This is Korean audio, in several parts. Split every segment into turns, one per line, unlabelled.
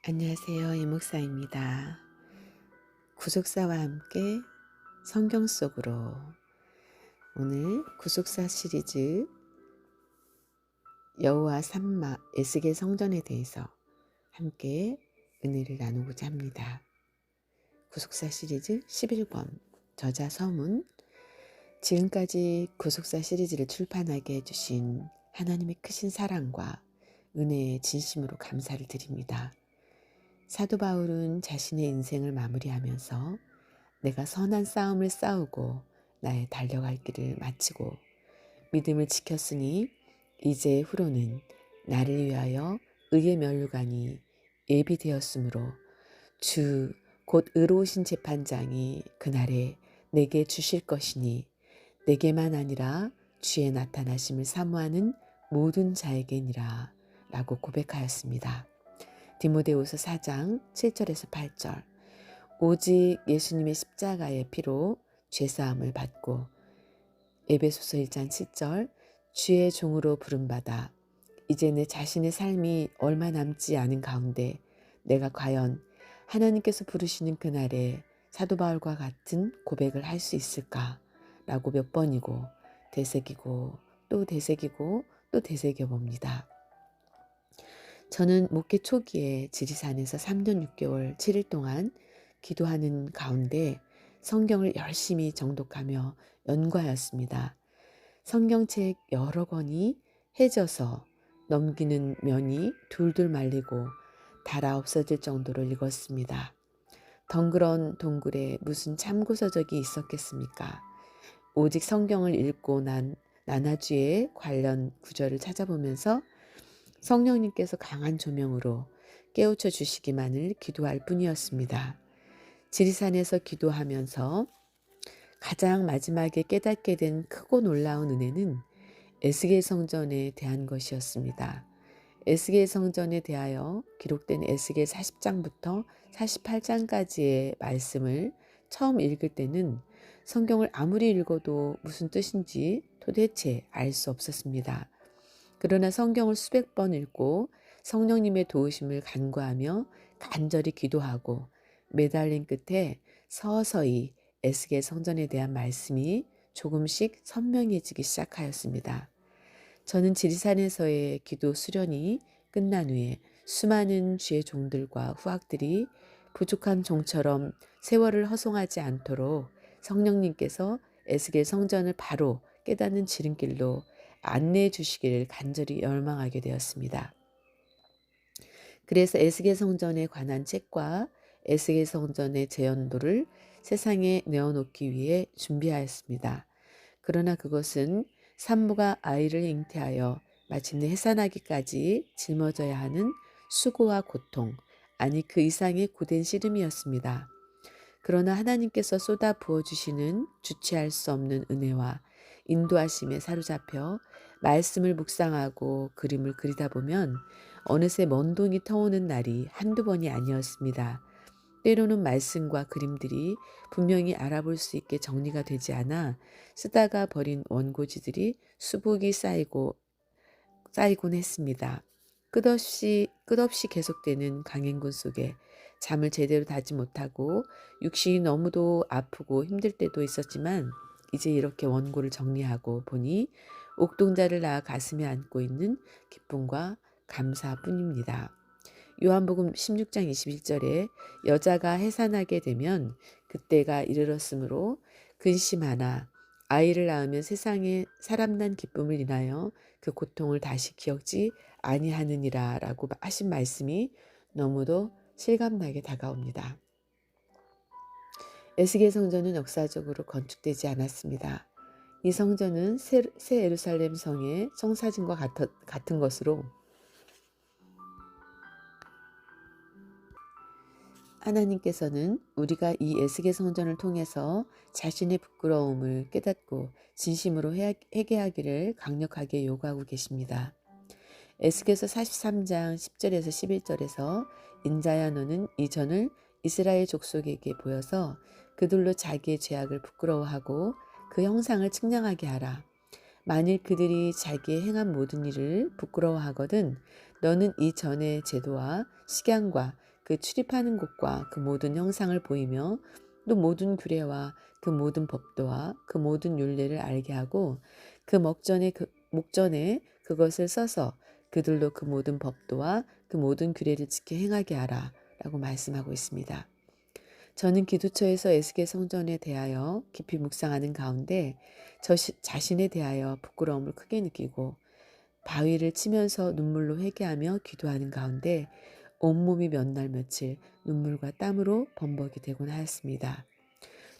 안녕하세요. 이목사입니다. 구속사와 함께 성경 속으로 오늘 구속사 시리즈 여호와 삼마 에스겔 성전에 대해서 함께 은혜를 나누고자 합니다. 구속사 시리즈 11권 저자 서문. 지금까지 구속사 시리즈를 출판하게 해주신 하나님의 크신 사랑과 은혜에 진심으로 감사를 드립니다. 사도 바울은 자신의 인생을 마무리하면서 내가 선한 싸움을 싸우고 나의 달려갈 길을 마치고 믿음을 지켰으니 이제 후로는 나를 위하여 의의 면류관이 예비되었으므로 주 곧 의로우신 재판장이 그날에 내게 주실 것이니 내게만 아니라 주의 나타나심을 사모하는 모든 자에게니라 라고 고백하였습니다. 디모데후서 4장 7절에서 8절. 오직 예수님의 십자가의 피로 죄사함을 받고 에베소서 1장 7절. 주의 종으로 부름받아 이제 내 자신의 삶이 얼마 남지 않은 가운데 내가 과연 하나님께서 부르시는 그날에 사도 바울과 같은 고백을 할 수 있을까 라고 몇 번이고 되새기고 또 되새기고 또 되새겨 봅니다. 저는 목회 초기에 지리산에서 3년 6개월 7일 동안 기도하는 가운데 성경을 열심히 정독하며 연구하였습니다. 성경책 여러 권이 해져서 넘기는 면이 둘둘 말리고 달아 없어질 정도로 읽었습니다. 덩그런 동굴에 무슨 참고서적이 있었겠습니까? 오직 성경을 읽고 난 나나주의 관련 구절을 찾아보면서 성령님께서 강한 조명으로 깨우쳐 주시기만을 기도할 뿐이었습니다. 지리산에서 기도하면서 가장 마지막에 깨닫게 된 크고 놀라운 은혜는 에스겔 성전에 대한 것이었습니다. 에스겔 성전에 대하여 기록된 에스겔 40장부터 48장까지의 말씀을 처음 읽을 때는 성경을 아무리 읽어도 무슨 뜻인지 도대체 알 수 없었습니다. 그러나 성경을 수백 번 읽고 성령님의 도우심을 간구하며 간절히 기도하고 매달린 끝에 서서히 에스겔 성전에 대한 말씀이 조금씩 선명해지기 시작하였습니다. 저는 지리산에서의 기도 수련이 끝난 후에 수많은 주의 종들과 후학들이 부족한 종처럼 세월을 허송하지 않도록 성령님께서 에스겔 성전을 바로 깨닫는 지름길로 안내해 주시기를 간절히 열망하게 되었습니다. 그래서 에스겔 성전에 관한 책과 에스겔 성전의 재현도를 세상에 내어놓기 위해 준비하였습니다. 그러나 그것은 산모가 아이를 잉태하여 마침내 해산하기까지 짊어져야 하는 수고와 고통, 아니 그 이상의 고된 씨름이었습니다. 그러나 하나님께서 쏟아 부어주시는 주체할 수 없는 은혜와 인도하심에 사로잡혀 말씀을 묵상하고 그림을 그리다 보면 어느새 먼 돈이 터오는 날이 한두 번이 아니었습니다. 때로는 말씀과 그림들이 분명히 알아볼 수 있게 정리가 되지 않아 쓰다가 버린 원고지들이 수북이 쌓이곤 했습니다. 끝없이 계속되는 강행군 속에 잠을 제대로 자지 못하고 육신이 너무도 아프고 힘들 때도 있었지만 이제 이렇게 원고를 정리하고 보니 옥동자를 낳아 가슴에 안고 있는 기쁨과 감사뿐입니다. 요한복음 16장 21절에 여자가 해산하게 되면 그때가 이르렀으므로 근심하나 아이를 낳으면 세상에 사람 난 기쁨을 인하여 그 고통을 다시 기억지 아니하느니라 라고 하신 말씀이 너무도 실감나게 다가옵니다. 에스겔 성전은 역사적으로 건축되지 않았습니다. 이 성전은 새 예루살렘 성의 성사진과 같은 것으로 하나님께서는 우리가 이 에스겔 성전을 통해서 자신의 부끄러움을 깨닫고 진심으로 회개하기를 강력하게 요구하고 계십니다. 에스겔서 43장 10절에서 11절에서 인자야 너는 이 전을 이스라엘 족속에게 보여서 그들로 자기의 죄악을 부끄러워하고 그 형상을 측량하게 하라. 만일 그들이 자기의 행한 모든 일을 부끄러워하거든 너는 이 전의 제도와 식양과 그 출입하는 곳과 그 모든 형상을 보이며 또 모든 규례와 그 모든 법도와 그 모든 율례를 알게 하고 그 목전에 그것을 써서 그들로 그 모든 법도와 그 모든 규례를 지켜 행하게 하라 라고 말씀하고 있습니다. 저는 기도처에서 에스겔 성전에 대하여 깊이 묵상하는 가운데 자신에 대하여 부끄러움을 크게 느끼고 바위를 치면서 눈물로 회개하며 기도하는 가운데 온몸이 몇 날 며칠 눈물과 땀으로 범벅이 되곤 하였습니다.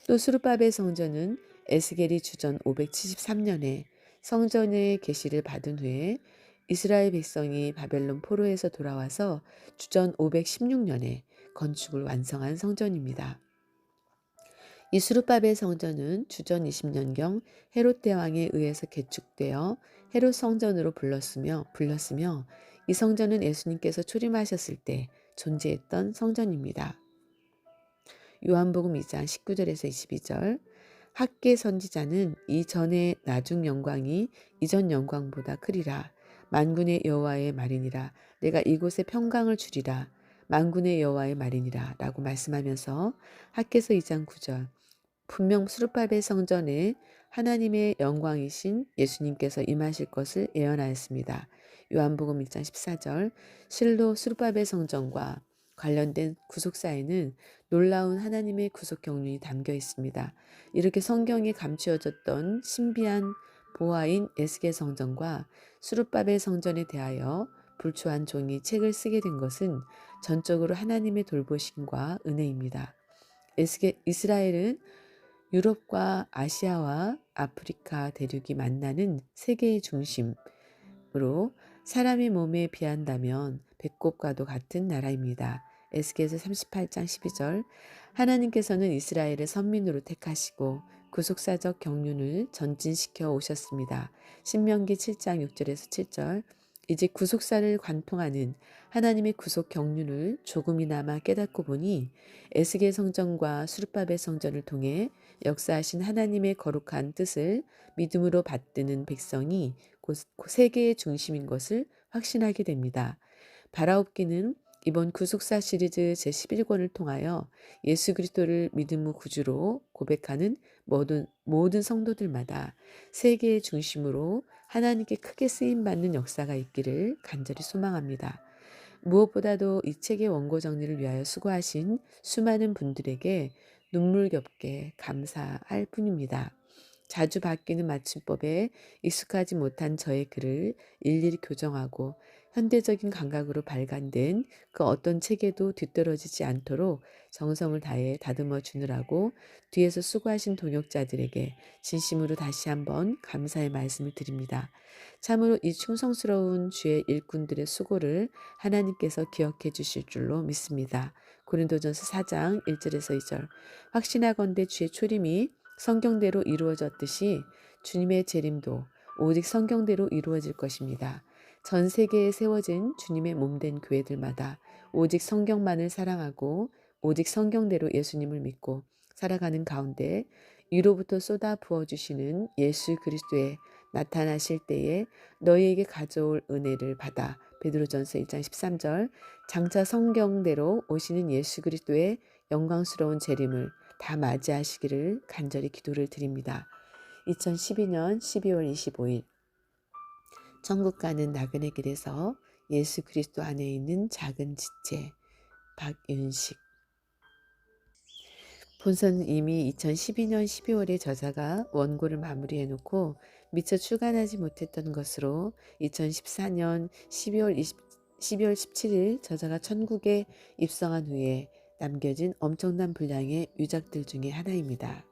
또 수르바벨 성전은 에스겔이 주전 573년에 성전의 계시를 받은 후에 이스라엘 백성이 바벨론 포로에서 돌아와서 주전 516년에 건축을 완성한 성전입니다. 이 수르바벨 성전은 주전 20년경 헤롯 대왕에 의해서 개축되어 헤롯 성전으로 불렸으며 이 성전은 예수님께서 초림하셨을 때 존재했던 성전입니다. 요한복음 2장 19절에서 22절 학계 선지자는 이전의 나중 영광이 이전 영광보다 크리라. 만군의 여호와의 말이니라. 내가 이곳에 평강을 주리라. 만군의 여호와의 말이니라 라고 말씀하면서 학계서 2장 9절 분명 수르바벨 성전에 하나님의 영광이신 예수님께서 임하실 것을 예언하였습니다. 요한복음 1장 14절 실로 수르바벨 성전과 관련된 구속사에는 놀라운 하나님의 구속 경륜이 담겨 있습니다. 이렇게 성경에 감추어졌던 신비한 보화인 에스겔 성전과 수르바벨 성전에 대하여 불초한 종이 책을 쓰게 된 것은 전적으로 하나님의 돌보심과 은혜입니다. 이스라엘은 유럽과 아시아와 아프리카 대륙이 만나는 세계의 중심으로 사람의 몸에 비한다면 배꼽과도 같은 나라입니다. 에스겔서 38장 12절 하나님께서는 이스라엘을 선민으로 택하시고 구속사적 경륜을 전진시켜 오셨습니다. 신명기 7장 6절에서 7절 이제 구속사를 관통하는 하나님의 구속 경륜을 조금이나마 깨닫고 보니 에스겔 성전과 수르바벨 성전을 통해 역사하신 하나님의 거룩한 뜻을 믿음으로 받드는 백성이 곧 세계의 중심인 것을 확신하게 됩니다. 바라옵기는 이번 구속사 시리즈 제11권을 통하여 예수 그리스도를 믿음의 구주로 고백하는 모든 성도들마다 세계의 중심으로 하나님께 크게 쓰임받는 역사가 있기를 간절히 소망합니다. 무엇보다도 이 책의 원고 정리를 위하여 수고하신 수많은 분들에게 눈물겹게 감사할 뿐입니다. 자주 바뀌는 맞춤법에 익숙하지 못한 저의 글을 일일이 교정하고 현대적인 감각으로 발간된 그 어떤 책에도 뒤떨어지지 않도록 정성을 다해 다듬어 주느라고 뒤에서 수고하신 동역자들에게 진심으로 다시 한번 감사의 말씀을 드립니다. 참으로 이 충성스러운 주의 일꾼들의 수고를 하나님께서 기억해 주실 줄로 믿습니다. 고린도전서 4장 1절에서 2절 확신하건대 주의 초림이 성경대로 이루어졌듯이 주님의 재림도 오직 성경대로 이루어질 것입니다. 전 세계에 세워진 주님의 몸된 교회들마다 오직 성경만을 사랑하고 오직 성경대로 예수님을 믿고 살아가는 가운데 위로부터 쏟아 부어주시는 예수 그리스도의 나타나실 때에 너희에게 가져올 은혜를 받아 베드로전서 1장 13절 장차 성경대로 오시는 예수 그리스도의 영광스러운 재림을 다 맞이하시기를 간절히 기도를 드립니다. 2012년 12월 25일 천국 가는 나그네 길에서 예수 그리스도 안에 있는 작은 지체 박윤식 본서는 이미 2012년 12월에 저자가 원고를 마무리해놓고 미처 출간하지 못했던 것으로 2014년 12월 17일 저자가 천국에 입성한 후에 남겨진 엄청난 분량의 유작들 중에 하나입니다.